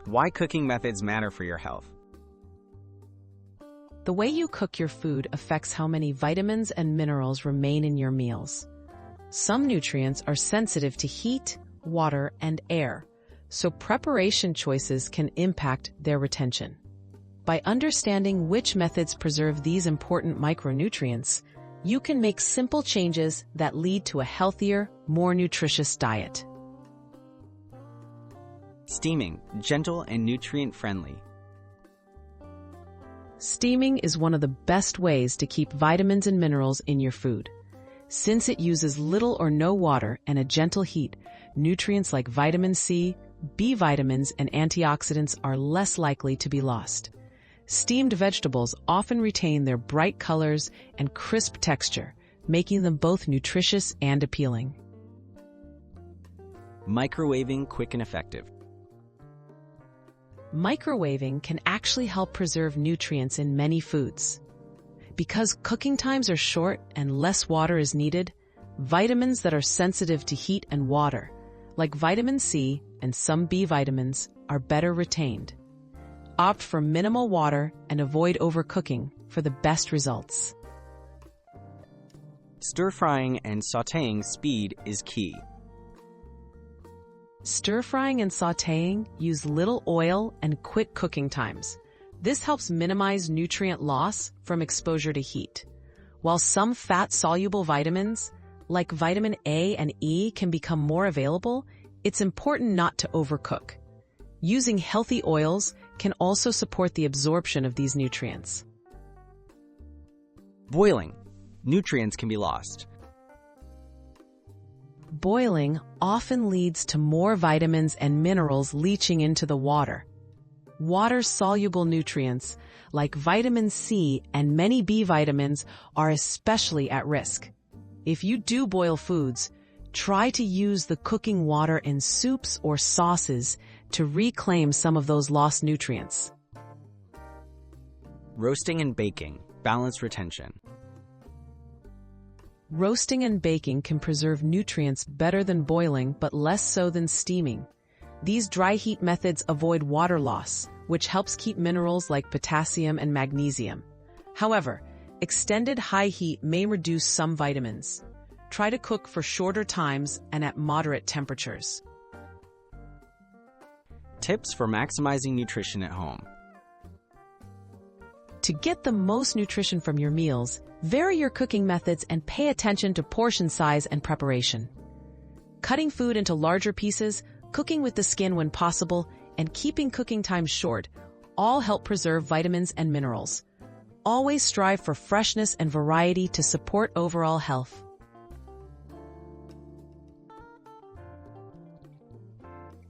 Why cooking methods matter for your health. The way you cook your food affects how many vitamins and minerals remain in your meals. Some nutrients are sensitive to heat, water, and air, so preparation choices can impact their retention. By understanding which methods preserve these important micronutrients, you can make simple changes that lead to a healthier, more nutritious diet. Steaming, gentle and nutrient-friendly. Steaming is one of the best ways to keep vitamins and minerals in your food. Since it uses little or no water and a gentle heat, nutrients like vitamin C, B vitamins, and antioxidants are less likely to be lost. Steamed vegetables often retain their bright colors and crisp texture, making them both nutritious and appealing. Microwaving, quick and effective. Microwaving can actually help preserve nutrients in many foods. Because cooking times are short and less water is needed, vitamins that are sensitive to heat and water, like vitamin C and some B vitamins, are better retained. Opt for minimal water and avoid overcooking for the best results. Stir-frying and sautéing speed is key. Stir-frying and sautéing use little oil and quick cooking times. This helps minimize nutrient loss from exposure to heat. While some fat-soluble vitamins, like vitamin A and E, can become more available, it's important not to overcook. Using healthy oils can also support the absorption of these nutrients. Boiling. Nutrients can be lost. Boiling often leads to more vitamins and minerals leaching into the water. Water-soluble nutrients, like vitamin C and many B vitamins, are especially at risk. If you do boil foods, try to use the cooking water in soups or sauces to reclaim some of those lost nutrients. Roasting and baking. Balance retention. Roasting and baking can preserve nutrients better than boiling, but less so than steaming. These dry heat methods avoid water loss, which helps keep minerals like potassium and magnesium. However, extended high heat may reduce some vitamins. Try to cook for shorter times and at moderate temperatures. Tips for maximizing nutrition at home. To get the most nutrition from your meals, vary your cooking methods and pay attention to portion size and preparation. Cutting food into larger pieces, cooking with the skin when possible, and keeping cooking times short all help preserve vitamins and minerals. Always strive for freshness and variety to support overall health.